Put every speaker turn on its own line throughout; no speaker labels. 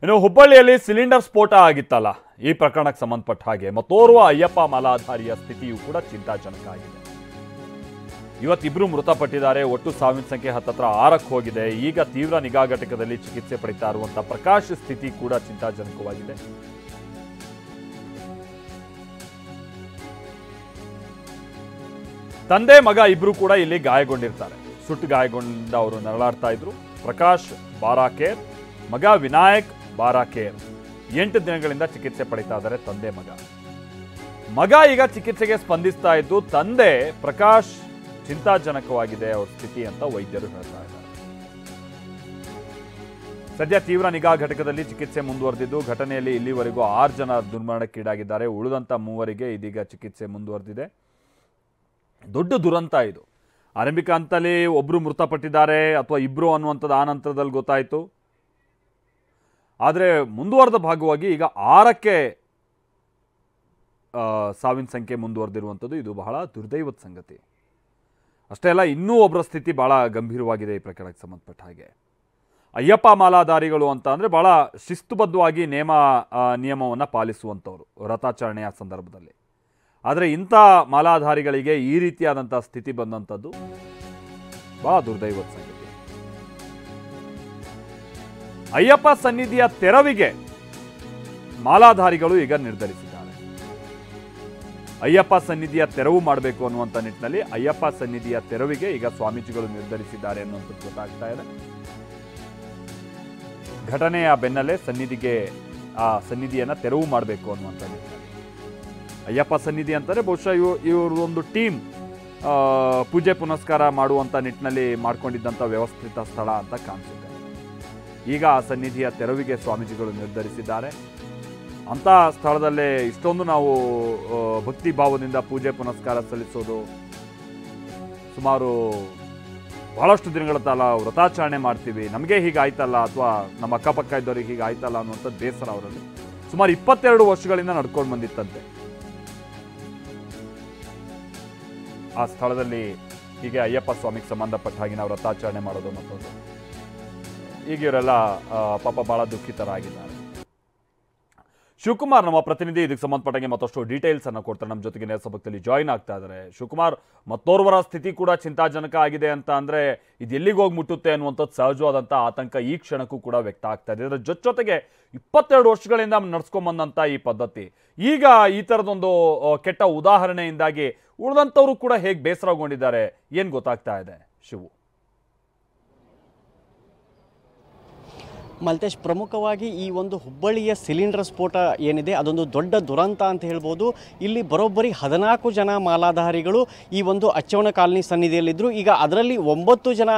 ಇನ್ನು ಹುಬ್ಬಳ್ಳಿಯಲ್ಲಿ ಸಿಲಿಂಡರ್ ಸ್ಫೋಟ ಆಗಿತ್ತಲ್ಲ, ಈ ಪ್ರಕರಣಕ್ಕೆ ಸಂಬಂಧಪಟ್ಟ ಹಾಗೆ ಮತ್ತೋರ್ವ ಅಯ್ಯಪ್ಪ ಮಾಲಾಧಾರಿಯ ಸ್ಥಿತಿಯೂ ಕೂಡ ಚಿಂತಾಜನಕ ಆಗಿದೆ. ಇವತ್ತಿಬ್ರು ಮೃತಪಟ್ಟಿದ್ದಾರೆ. ಒಟ್ಟು ಸಾವಿನ ಸಂಖ್ಯೆ ಹತ್ತತ್ರ 6ಕ್ಕೆ ಹೋಗಿದೆ. ಈಗ ತೀವ್ರ ನಿಗಾ ಘಟಕದಲ್ಲಿ ಚಿಕಿತ್ಸೆ ಪಡಿತಾ ಇರುವಂತಹ ಪ್ರಕಾಶ್ ಸ್ಥಿತಿ ಕೂಡ ಚಿಂತಾಜನಕವಾಗಿದೆ. ತಂದೆ ಮಗ ಇಬ್ರು ಕೂಡ ಇಲ್ಲಿ ಗಾಯಗೊಂಡಿರ್ತಾರೆ. ಸುಟ್ಟು ಗಾಯಗೊಂಡ ಅವರು ನರಳಾಡ್ತಾ ಇದ್ರು. ಪ್ರಕಾಶ್ ಬಾರಾಕೇರ್, ಮಗ ವಿನಾಯಕ್ ಬಾರಾಕೇರ್ 8 ದಿನಗಳಿಂದ ಚಿಕಿತ್ಸೆ ಪಡಿತಾ ಇದ್ದಾರೆ ತಂದೆ ಮಗ ಈಗ ಚಿಕಿತ್ಸೆಗೆ ಸ್ಪಂದಿಸ್ತಾ ಇದ್ದು, ತಂದೆ ಪ್ರಕಾಶ್ ಚಿಂತಾಜನಕವಾಗಿದೆ ಅವ್ರ ಸ್ಥಿತಿ ಅಂತ ವೈದ್ಯರು ಹೇಳ್ತಾ ಇದ್ದಾರೆ. ಸದ್ಯ ತೀವ್ರ ನಿಗಾ ಘಟಕದಲ್ಲಿ ಚಿಕಿತ್ಸೆ ಮುಂದುವರೆದಿದ್ದು, ಘಟನೆಯಲ್ಲಿ ಇಲ್ಲಿವರೆಗೂ 6 ಜನ ದುರ್ಮರಣಕ್ಕೀಡಾಗಿದ್ದಾರೆ. ಉಳಿದಂತ 3 ಇದೀಗ ಚಿಕಿತ್ಸೆ ಮುಂದುವರೆದಿದೆ. ದೊಡ್ಡ ದುರಂತ ಇದು. ಆರಂಭಿಕ ಹಂತದಲ್ಲಿ ಒಬ್ರು ಮೃತಪಟ್ಟಿದ್ದಾರೆ ಅಥವಾ ಇಬ್ರು ಅನ್ನುವಂಥದ್ದು ಆ ನಂತರದಲ್ಲಿ ಗೊತ್ತಾಯಿತು. ಆದರೆ ಮುಂದುವರೆದ ಭಾಗವಾಗಿ ಈಗ 6ಕ್ಕೆ ಸಾವಿನ ಸಂಖ್ಯೆ ಮುಂದುವರೆದಿರುವಂಥದ್ದು ಇದು ಬಹಳ ದುರ್ದೈವದ ಸಂಗತಿ. ಅಷ್ಟೇ ಅಲ್ಲ, ಇನ್ನೂ ಒಬ್ಬರ ಸ್ಥಿತಿ ಬಹಳ ಗಂಭೀರವಾಗಿದೆ. ಈ ಪ್ರಕರಣಕ್ಕೆ ಸಂಬಂಧಪಟ್ಟ ಹಾಗೆ ಅಯ್ಯಪ್ಪ ಮಾಲಾಧಾರಿಗಳು ಅಂತ ಅಂದರೆ ಬಹಳ ಶಿಸ್ತುಬದ್ಧವಾಗಿ ನಿಯಮವನ್ನು ಪಾಲಿಸುವಂಥವ್ರು ವ್ರತಾಚರಣೆಯ ಸಂದರ್ಭದಲ್ಲಿ. ಆದರೆ ಇಂಥ ಮಾಲಾಧಾರಿಗಳಿಗೆ ಈ ರೀತಿಯಾದಂಥ ಸ್ಥಿತಿ ಬಂದಂಥದ್ದು ಬಹಳ ದುರ್ದೈವದ ಸಂಗತಿ. ಅಯ್ಯಪ್ಪ ಸನ್ನಿಧಿಯ ತೆರವಿಗೆ ಮಾಲಾಧಾರಿಗಳು ಈಗ ನಿರ್ಧರಿಸಿದ್ದಾರೆ. ಅಯ್ಯಪ್ಪ ಸನ್ನಿಧಿಯ ತೆರವು ಮಾಡಬೇಕು ಅನ್ನುವಂಥ ನಿಟ್ಟಿನಲ್ಲಿ ಅಯ್ಯಪ್ಪ ಸನ್ನಿಧಿಯ ತೆರವಿಗೆ ಈಗ ಸ್ವಾಮೀಜಿಗಳು ನಿರ್ಧರಿಸಿದ್ದಾರೆ ಅನ್ನುವಂಥದ್ದು ಗೊತ್ತಾಗ್ತಾ ಇದೆ. ಘಟನೆಯ ಬೆನ್ನಲ್ಲೇ ಆ ಸನ್ನಿಧಿಯನ್ನು ತೆರವು ಮಾಡಬೇಕು ಅನ್ನುವಂಥ ನಿಟ್ಟಿನಲ್ಲಿ ಅಯ್ಯಪ್ಪ ಸನ್ನಿಧಿ ಅಂತಾರೆ ಬಹುಶಃ ಇವ್ರದೊಂದು ಟೀಮ್ ಪೂಜೆ ಪುನಸ್ಕಾರ ಮಾಡುವಂಥ ನಿಟ್ಟಿನಲ್ಲಿ ಮಾಡ್ಕೊಂಡಿದ್ದಂಥ ವ್ಯವಸ್ಥಿತ ಸ್ಥಳ ಅಂತ ಕಾಣಿಸುತ್ತೆ. ಈಗ ಆ ಸನ್ನಿಧಿಯ ತೆರವಿಗೆ ಸ್ವಾಮೀಜಿಗಳು ನಿರ್ಧರಿಸಿದ್ದಾರೆ. ಅಂಥ ಸ್ಥಳದಲ್ಲೇ ಇಷ್ಟೊಂದು ನಾವು ಭಕ್ತಿ ಭಾವದಿಂದ ಪೂಜೆ ಪುನಸ್ಕಾರ ಸಲ್ಲಿಸೋದು, ಸುಮಾರು ಬಹಳಷ್ಟು ದಿನಗಳ ಕಾಲ ವ್ರತಾಚರಣೆ ಮಾಡ್ತೀವಿ, ನಮಗೆ ಹೀಗಾಯ್ತಲ್ಲ ಅಥವಾ ನಮ್ಮ ಅಕ್ಕಪಕ್ಕ ಇದ್ದವ್ರಿಗೆ ಹೀಗಾಯ್ತಲ್ಲ ಅನ್ನುವಂಥದ್ದು ಬೇಸರ ಅವರಲ್ಲಿ ಸುಮಾರು 22 ವರ್ಷಗಳಿಂದ ನಡ್ಕೊಂಡು ಬಂದಿತ್ತಂತೆ. ಆ ಸ್ಥಳದಲ್ಲಿ ಹೀಗೆ ಅಯ್ಯಪ್ಪ ಸ್ವಾಮಿಗೆ ಸಂಬಂಧಪಟ್ಟ ಹಾಗೆ ನಾವು ವ್ರತಾಚರಣೆ ಮಾಡೋದು ಮತ್ತೊಂದು, ಈಗ ಇವರೆಲ್ಲ ಪಾಪ ಬಹಳ ದುಃಖಿತರಾಗಿದ್ದಾರೆ. ಶಿವಕುಮಾರ್ ನಮ್ಮ ಪ್ರತಿನಿಧಿ ಇದಕ್ಕೆ ಸಂಬಂಧಪಟ್ಟಂಗೆ ಮತ್ತಷ್ಟು ಡೀಟೇಲ್ಸ್ ಅನ್ನು ಕೊಡ್ತಾರೆ. ನಮ್ಮ ಜೊತೆಗೆ ನೇರ ಸಂಪರ್ಕದಲ್ಲಿ ಜಾಯಿನ್ ಆಗ್ತಾ ಇದ್ದಾರೆ. ಶಿವಕುಮಾರ್, ಮತ್ತೋರ್ವರ ಸ್ಥಿತಿ ಕೂಡ ಚಿಂತಾಜನಕ ಆಗಿದೆ ಅಂತ ಅಂದ್ರೆ ಇದು ಎಲ್ಲಿಗೆ ಹೋಗಿ ಮುಟ್ಟುತ್ತೆ ಅನ್ನುವಂಥದ್ದು ಸಹಜವಾದಂಥ ಆತಂಕ ಈ ಕ್ಷಣಕ್ಕೂ ಕೂಡ ವ್ಯಕ್ತ ಆಗ್ತಾ ಇದೆ. ಇದರ ಜೊತೆಗೆ 22 ವರ್ಷಗಳಿಂದ ನಡ್ಸ್ಕೊಂಬಂದಂಥ ಈ ಪದ್ಧತಿ ಈಗ ಈ ಥರದೊಂದು ಕೆಟ್ಟ ಉದಾಹರಣೆಯಿಂದಾಗಿ ಉಳಿದಂಥವರು ಕೂಡ ಹೇಗೆ ಬೇಸರಗೊಂಡಿದ್ದಾರೆ, ಏನು ಗೊತ್ತಾಗ್ತಾ ಇದೆ ಶಿವು?
ಮಲ್ತೇಶ್, ಪ್ರಮುಖವಾಗಿ ಈ ಒಂದು ಹುಬ್ಬಳ್ಳಿಯ ಸಿಲಿಂಡರ್ ಸ್ಫೋಟ ಏನಿದೆ ಅದೊಂದು ದೊಡ್ಡ ದುರಂತ ಅಂತ ಹೇಳ್ಬೋದು. ಇಲ್ಲಿ ಬರೋಬ್ಬರಿ 14 ಜನ ಮಾಲಾಧಾರಿಗಳು ಈ ಒಂದು ಅಚ್ಚವನ ಕಾಲನಿ ಸನ್ನಿಧಿಯಲ್ಲಿದ್ದರು. ಈಗ ಅದರಲ್ಲಿ 9 ಜನ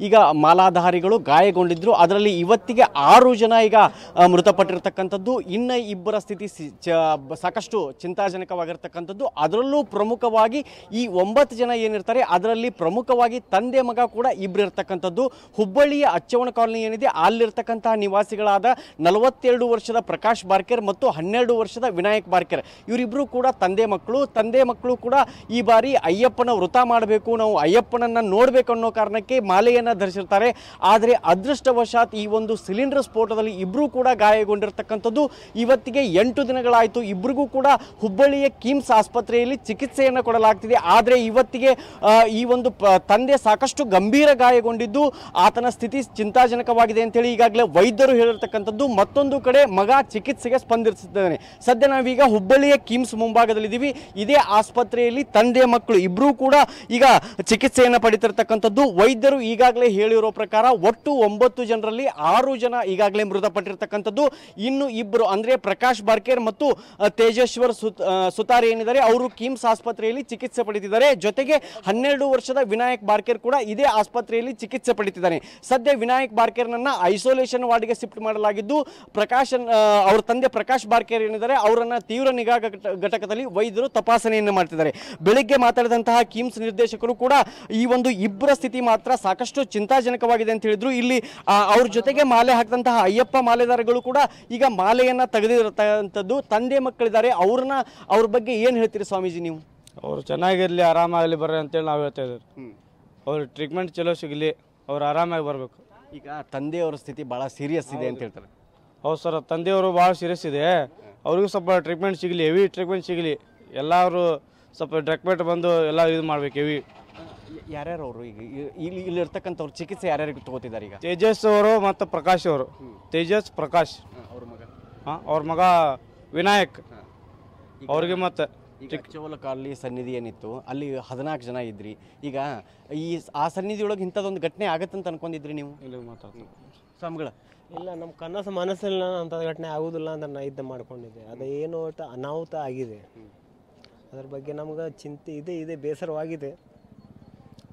ಈಗ ಮಾಲಾಧಾರಿಗಳು ಗಾಯಗೊಂಡಿದ್ದರು. ಅದರಲ್ಲಿ ಇವತ್ತಿಗೆ 6 ಜನ ಈಗ ಮೃತಪಟ್ಟಿರ್ತಕ್ಕಂಥದ್ದು. ಇನ್ನು 2 ಸ್ಥಿತಿ ಸಾಕಷ್ಟು ಚಿಂತಾಜನಕವಾಗಿರ್ತಕ್ಕಂಥದ್ದು. ಅದರಲ್ಲೂ ಪ್ರಮುಖವಾಗಿ ಈ 9 ಜನ ಏನಿರ್ತಾರೆ ಅದರಲ್ಲಿ ಪ್ರಮುಖವಾಗಿ ತಂದೆ ಮಗ ಕೂಡ 2 ಇರ್ತಕ್ಕಂಥದ್ದು. ಹುಬ್ಬಳ್ಳಿಯ ಅಚ್ಚವನ ಕಾಲನಿ ಏನಿದೆ ಅಲ್ಲಿರ್ತಕ್ಕಂಥ ನಿವಾಸಿಗಳಾದ 42 ವರ್ಷದ ಪ್ರಕಾಶ್ ಬಾರ್ಕೇರ್ ಮತ್ತು 12 ವರ್ಷದ ವಿನಾಯಕ್ ಬಾರ್ಕೇರ್ ಇವರಿಬ್ಬರು ಕೂಡ ತಂದೆ ಮಕ್ಕಳು ಕೂಡ ಈ ಬಾರಿ ಅಯ್ಯಪ್ಪನ ವ್ರತ ಮಾಡಬೇಕು, ನಾವು ಅಯ್ಯಪ್ಪನನ್ನ ನೋಡಬೇಕು ಅನ್ನೋ ಕಾರಣಕ್ಕೆ ಮಾಲೆಯನ್ನು ಧರಿಸಿರ್ತಾರೆ. ಆದರೆ ಅದೃಷ್ಟವಶಾತ್ ಈ ಒಂದು ಸಿಲಿಂಡರ್ ಸ್ಫೋಟದಲ್ಲಿ ಇಬ್ಬರು ಕೂಡ ಗಾಯಗೊಂಡಿರ್ತಕ್ಕಂಥದ್ದು. ಇವತ್ತಿಗೆ 8 ದಿನಗಳಾಯಿತು. ಇಬ್ಬರಿಗೂ ಕೂಡ ಹುಬ್ಬಳ್ಳಿಯ ಕಿಮ್ಸ್ ಆಸ್ಪತ್ರೆಯಲ್ಲಿ ಚಿಕಿತ್ಸೆಯನ್ನು ಕೊಡಲಾಗ್ತಿದೆ. ಆದರೆ ಇವತ್ತಿಗೆ ಈ ಒಂದು ತಂದೆ ಸಾಕಷ್ಟು ಗಂಭೀರ ಗಾಯಗೊಂಡಿದ್ದು ಆತನ ಸ್ಥಿತಿ ಚಿಂತಾಜನಕವಾಗಿದೆ ಅಂತೇಳಿ ಈಗಾಗಲೇ ವೈದ್ಯರು ಹೇಳಿರ್ತಕ್ಕಂಥದ್ದು. ಮತ್ತೊಂದು ಕಡೆ ಮಗ ಚಿಕಿತ್ಸೆಗೆ ಸ್ಪಂದಿಸಿದ್ದಾನೆ. ಸದ್ಯ ನಾವೀಗ ಹುಬ್ಬಳ್ಳಿಯ ಕಿಮ್ಸ್ ಮುಂಭಾಗದಲ್ಲಿದ್ದೀವಿ. ಇದೇ ಆಸ್ಪತ್ರೆಯಲ್ಲಿ ತಂದೆ ಮಕ್ಕಳು ಇಬ್ಬರೂ ಕೂಡ ಈಗ ಚಿಕಿತ್ಸೆಯನ್ನು ಪಡಿತಿರ್ತಕ್ಕಂಥದ್ದು. ವೈದ್ಯರು ಈಗಾಗಲೇ ಹೇಳಿರೋ ಪ್ರಕಾರ ಒಟ್ಟು 9 ಜನರಲ್ಲಿ 6 ಜನ ಈಗಾಗಲೇ ಮೃತಪಟ್ಟಿರ್ತಕ್ಕಂಥದ್ದು. ಇನ್ನು 2 ಅಂದರೆ ಪ್ರಕಾಶ್ ಬಾರ್ಕೇರ್ ಮತ್ತು ತೇಜೇಶ್ವರ್ ಸುತಾರ್ ಏನಿದ್ದಾರೆ ಅವರು ಕಿಮ್ಸ್ ಆಸ್ಪತ್ರೆಯಲ್ಲಿ ಚಿಕಿತ್ಸೆ ಪಡಿತಿದ್ದಾರೆ. ಜೊತೆಗೆ 12 ವರ್ಷದ ವಿನಾಯಕ್ ಬಾರ್ಕೇರ್ ಕೂಡ ಇದೇ ಆಸ್ಪತ್ರೆಯಲ್ಲಿ ಚಿಕಿತ್ಸೆ ಪಡಿತಿದ್ದಾನೆ. ಸದ್ಯ ವಿನಾಯಕ್ ಬಾರ್ಕೇರ್ನನ್ನ ಐಸೋಲೇಷನ್ ವಾರ್ಡ್ಗೆ ಶಿಫ್ಟ್ ಮಾಡಲಾಗಿದ್ದು ಅವರ ತಂದೆ ಪ್ರಕಾಶ್ ಬಾರ್ಕೇರ್ ಏನಿದ್ದಾರೆ ಅವರನ್ನ ತೀವ್ರ ನಿಗಾ ಘಟಕದಲ್ಲಿ ವೈದ್ಯರು ತಪಾಸಣೆಯನ್ನು ಮಾಡ್ತಿದ್ದಾರೆ. ಬೆಳಿಗ್ಗೆ ಮಾತಾಡಿದಂತಹ ಕಿಮ್ಸ್ ನಿರ್ದೇಶಕರು ಕೂಡ ಈ ಒಂದು 2 ಸ್ಥಿತಿ ಮಾತ್ರ ಸಾಕಷ್ಟು ಚಿಂತಾಜನಕವಾಗಿದೆ ಅಂತ ಹೇಳಿದ್ರು. ಇಲ್ಲಿ ಅವ್ರ ಜೊತೆಗೆ ಮಾಲೆ ಹಾಕಿದಂತಹ ಅಯ್ಯಪ್ಪ ಮಾಲೆದಾರಗಳು ಕೂಡ ಈಗ ಮಾಲೆಯನ್ನ ತೆಗೆದಿರತಕ್ಕಂಥದ್ದು. ತಂದೆ ಮಕ್ಕಳಿದ್ದಾರೆ, ಅವ್ರ ಬಗ್ಗೆ ಏನು ಹೇಳ್ತೀರಿ ಸ್ವಾಮೀಜಿ ನೀವು?
ಅವರು ಚೆನ್ನಾಗಿರಲಿ, ಆರಾಮಾಗಲಿ ಬರ್ರಿ ಅಂತೇಳಿ ನಾವು ಹೇಳ್ತಾ ಇದ್ದೀವಿ. ಅವ್ರ ಟ್ರೀಟ್ಮೆಂಟ್ ಚಲೋ ಸಿಗಲಿ, ಅವ್ರು ಆರಾಮಾಗಿ ಬರಬೇಕು.
ಈಗ ತಂದೆಯವರ ಸ್ಥಿತಿ ಬಹಳ ಸೀರಿಯಸ್ ಇದೆ ಅಂತ ಹೇಳ್ತಾರೆ.
ಹೌದು ಸರ್, ತಂದೆಯವರು ಭಾಳ ಸೀರಿಯಸ್ ಇದೆ. ಅವ್ರಿಗೂ ಸ್ವಲ್ಪ ಟ್ರೀಟ್ಮೆಂಟ್ ಸಿಗಲಿ, ಹೆವಿ ಟ್ರೀಟ್ಮೆಂಟ್ ಸಿಗಲಿ. ಎಲ್ಲರೂ ಸ್ವಲ್ಪ ಟ್ರೀಟ್ಮೆಂಟ್ ಬಂದು ಎಲ್ಲ ಇದು ಮಾಡ್ಬೇಕು ಹೆವಿ.
ಯಾರ್ಯಾರು ಅವರು ಈಗ ಇಲ್ಲಿರ್ತಕ್ಕಂಥವ್ರು ಚಿಕಿತ್ಸೆ ಯಾರ್ಯಾರಿಗೆ ತಗೋತಿದ್ದಾರೆ ಈಗ?
ತೇಜಸ್ ಅವರು ಮತ್ತು ಪ್ರಕಾಶ್ ಅವರು. ತೇಜಸ್, ಪ್ರಕಾಶ್,
ಅವ್ರ ಮಗ
ಅವ್ರ ಮಗ ವಿನಾಯಕ್ ಅವ್ರಿಗೆ. ಮತ್ತು
ಅಚ್ಚವಲ ಕಾಲನಿ ಸನ್ನಿಧಿ ಏನಿತ್ತು ಅಲ್ಲಿ 14 ಜನ ಇದ್ರಿ. ಈಗ ಆ ಸನ್ನಿಧಿಯೊಳಗೆ ಇಂಥದ್ದೊಂದು ಘಟನೆ ಆಗತ್ತಂತ ಅನ್ಕೊಂಡಿದ್ರಿ ನೀವು?
ಇಲ್ಲಿ ಮಾತಾಡ್ತೀನಿ
ಸ್ವಾಮಿಗಳ
ಇಲ್ಲ, ನಮ್ಮ ಕನಸು ಮನಸ್ಸಲ್ಲಿ ನಾನು ಅಂಥ ಘಟನೆ ಆಗೋದಿಲ್ಲ ಅಂತ ನಾನು ಇದು ಮಾಡ್ಕೊಂಡಿದ್ದೆ. ಅದು ಏನು ಅನಾಹುತ ಆಗಿದೆ, ಅದ್ರ ಬಗ್ಗೆ ನಮ್ಗೆ ಚಿಂತೆ ಇದೆ, ಬೇಸರವಾಗಿದೆ.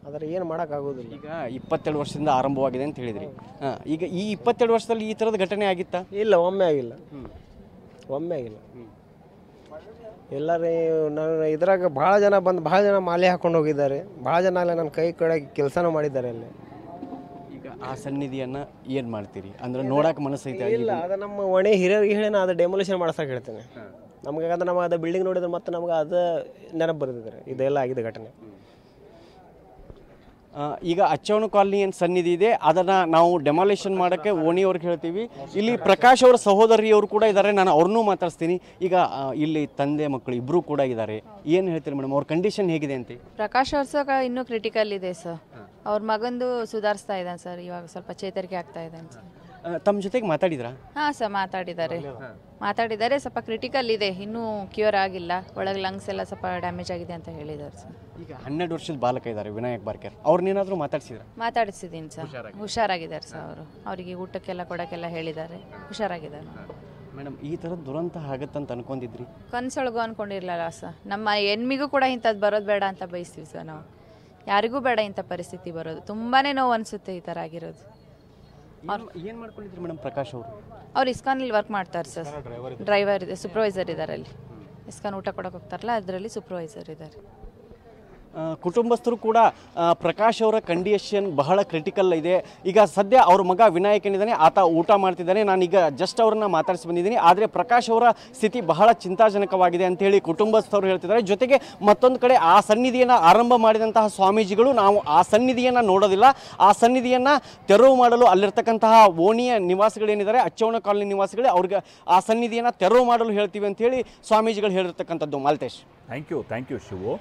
ಆದರೆ ಏನು ಮಾಡೋಕ್ಕಾಗೋದಿಲ್ಲ.
ಈಗ 22 ವರ್ಷದಿಂದ ಆರಂಭವಾಗಿದೆ ಅಂತ ಹೇಳಿದ್ರಿ. ಈಗ ಈ 22 ವರ್ಷದಲ್ಲಿ ಈ ಥರದ ಘಟನೆ ಆಗಿತ್ತಾ?
ಇಲ್ಲ, ಒಮ್ಮೆ ಆಗಿಲ್ಲ. ಎಲ್ಲರೂ ನಾನು ಇದ್ರಾಗ ಭಾಳ ಜನ ಮಾಲೆ ಹಾಕೊಂಡು ಹೋಗಿದ್ದಾರೆ. ಭಾಳ ಜನ ಅಲ್ಲ ನನ್ನ ಕೈ ಕಡೆ ಕೆಲಸನೂ ಮಾಡಿದ್ದಾರೆ ಅಲ್ಲಿ.
ಈಗ ಆ ಸನ್ನಿಧಿಯನ್ನು ಏನು ಮಾಡ್ತೀರಿ ಅಂದ್ರೆ ನೋಡಕ್ಕೆ ಮನಸ್ಸೈತೆ?
ಇಲ್ಲ, ಅದು ನಮ್ಮ ಒಣೆ ಹಿರಿಯರಿಗೆ ಹೇಳಿ ನಾನು ಅದು ಡೆಮೊಲಿಷನ್ ಮಾಡ್ಸಕ್ಕೆ ಹೇಳ್ತೇನೆ. ನಮಗೆ ಯಾಕಂದ್ರೆ ನಮಗೆ ಅದು ಬಿಲ್ಡಿಂಗ್ ನೋಡಿದ್ರೆ ಮತ್ತೆ ನಮ್ಗೆ ಅದು ನೆನಪು ಬರ್ತಿದ್ದಾರೆ ಇದೆಲ್ಲ ಆಗಿದೆ ಘಟನೆ.
ಈಗ ಅಚ್ಚವನ ಕಾಲನಿ ಏನು ಸನ್ನಿಧಿ ಇದೆ ಅದನ್ನು ನಾವು ಡೆಮಾಲಿಷನ್ ಮಾಡೋಕ್ಕೆ ಓಣಿಯವ್ರಿಗೆ ಹೇಳ್ತೀವಿ. ಇಲ್ಲಿ ಪ್ರಕಾಶ್ ಅವರ ಸಹೋದರಿಯವರು ಕೂಡ ಇದ್ದಾರೆ, ನಾನು ಅವ್ರನ್ನೂ ಮಾತಾಡ್ತೀನಿ. ಈಗ ಇಲ್ಲಿ ತಂದೆ ಮಕ್ಕಳು ಇಬ್ಬರು ಕೂಡ ಇದ್ದಾರೆ. ಏನು ಹೇಳ್ತೀರಿ ಮೇಡಮ್, ಅವ್ರ ಕಂಡೀಷನ್ ಹೇಗಿದೆ ಅಂತ?
ಪ್ರಕಾಶ್ ಅವ್ರ ಇನ್ನೂ ಕ್ರಿಟಿಕಲ್ ಇದೆ ಸರ್. ಅವ್ರ ಮಗಂದು ಸುಧಾರಿಸ್ತಾ ಇದ್ದಾನೆ ಸರ್, ಇವಾಗ ಸ್ವಲ್ಪ ಚೇತರಿಕೆ ಆಗ್ತಾ ಇದೆ ಸರ್.
ತಮ್ಮ ಜೊತೆಗೆ ಮಾತಾಡಿದ್ರಾ?
ಹಾಂ ಸರ್, ಮಾತಾಡಿದ್ದಾರೆ. ಸ್ವಲ್ಪ ಕ್ರಿಟಿಕಲ್ ಇದೆ, ಇನ್ನೂ ಕ್ಯೂರ್ ಆಗಿಲ್ಲ. ಒಳಗೆ ಲಂಗ್ಸ್ ಎಲ್ಲ ಸ್ವಲ್ಪ ಡ್ಯಾಮೇಜ್ ಆಗಿದೆ ಅಂತ ಹೇಳಿದ್ದಾರೆ ಸರ್.
ಈಗ 12 ವರ್ಷದ ಬಾಲಕ ಇದ್ದಾರೆ ವಿನಾಯಕ್ ಬಾರ್ಕರ್, ಅವ್ರನ್ನೇನಾದರೂ
ಮಾತಾಡಿಸಿದ್ದೀನಿ ಸರ್. ಹುಷಾರಾಗಿದ್ದಾರೆ ಸರ್ ಅವರು. ಅವರಿಗೆ ಊಟಕ್ಕೆಲ್ಲ ಕೊಡೋಕ್ಕೆಲ್ಲ ಹೇಳಿದ್ದಾರೆ, ಹುಷಾರಾಗಿದ್ದಾರೆ.
ಮೇಡಮ್, ಈ ಥರದ ದುರಂತ ಆಗತ್ತಂತ ಅನ್ಕೊಂಡಿದ್ರಿ?
ಕನ್ಸೊಳಗೂ ಅನ್ಕೊಂಡಿರ್ಲಿಲ್ಲ ಸರ್. ನಮ್ಮ ಹೆಣ್ಮಿಗೂ ಕೂಡ ಇಂಥದ್ದು ಬರೋದು ಬೇಡ ಅಂತ ಬಯಸ್ತೀವಿ ಸರ್ ನಾವು. ಯಾರಿಗೂ ಬೇಡ ಇಂಥ ಪರಿಸ್ಥಿತಿ ಬರೋದು. ತುಂಬಾ ನೋವು ಅನಿಸುತ್ತೆ ಈ ಥರ ಆಗಿರೋದು.
ಏನು ಮಾಡ್ಕೊಂಡಿದ್ರಿ ಮೇಡಮ್ ಪ್ರಕಾಶ್ ಅವರು?
ಅವ್ರು ಇಸ್ಕಾನಲ್ಲಿ ವರ್ಕ್ ಮಾಡ್ತಾರೆ ಸರ್. ಡ್ರೈವರ್ ಇದೆ, ಸೂಪರ್ವೈಸರ್ ಇದ್ದಾರೆ ಅಲ್ಲಿ. ಇಸ್ಕಾನ್ ಊಟ ಕೊಡೋಕೆ ಹೋಗ್ತಾರಲ್ಲ ಅದರಲ್ಲಿ ಸೂಪರ್ವೈಸರ್ ಇದ್ದಾರೆ.
ಕುಟುಂಬಸ್ಥರು ಕೂಡ ಪ್ರಕಾಶ್ ಅವರ ಕಂಡೀಷನ್ ಬಹಳ ಕ್ರಿಟಿಕಲ್ ಇದೆ. ಈಗ ಸದ್ಯ ಅವ್ರ ಮಗ ವಿನಾಯಕ್ ಏನಿದ್ದಾನೆ ಆತ ಊಟ ಮಾಡ್ತಿದ್ದಾನೆ. ನಾನೀಗ ಜಸ್ಟ್ ಅವ್ರನ್ನ ಮಾತಾಡಿಸಿ ಬಂದಿದ್ದೀನಿ. ಆದರೆ ಪ್ರಕಾಶ್ ಅವರ ಸ್ಥಿತಿ ಬಹಳ ಚಿಂತಾಜನಕವಾಗಿದೆ ಅಂತೇಳಿ ಕುಟುಂಬಸ್ಥರು ಹೇಳ್ತಿದ್ದಾರೆ. ಜೊತೆಗೆ ಮತ್ತೊಂದು ಕಡೆ ಆ ಸನ್ನಿಧಿಯನ್ನು ಆರಂಭ ಮಾಡಿದಂತಹ ಸ್ವಾಮೀಜಿಗಳು ನಾವು ಆ ಸನ್ನಿಧಿಯನ್ನು ನೋಡೋದಿಲ್ಲ, ಆ ಸನ್ನಿಧಿಯನ್ನು ತೆರವು ಮಾಡಲು ಅಲ್ಲಿರ್ತಕ್ಕಂತಹ ಓಣಿಯ ನಿವಾಸಿಗಳೇನಿದ್ದಾರೆ ಅಚ್ಚವನ ಕಾಲನಿ ನಿವಾಸಿಗಳೇ ಅವ್ರಿಗೆ ಆ ಸನ್ನಿಧಿಯನ್ನು ತೆರವು ಮಾಡಲು ಹೇಳ್ತೀವಿ ಅಂತೇಳಿ ಸ್ವಾಮೀಜಿಗಳು ಹೇಳಿರ್ತಕ್ಕಂಥದ್ದು. Maltesh,
thank you Shivu.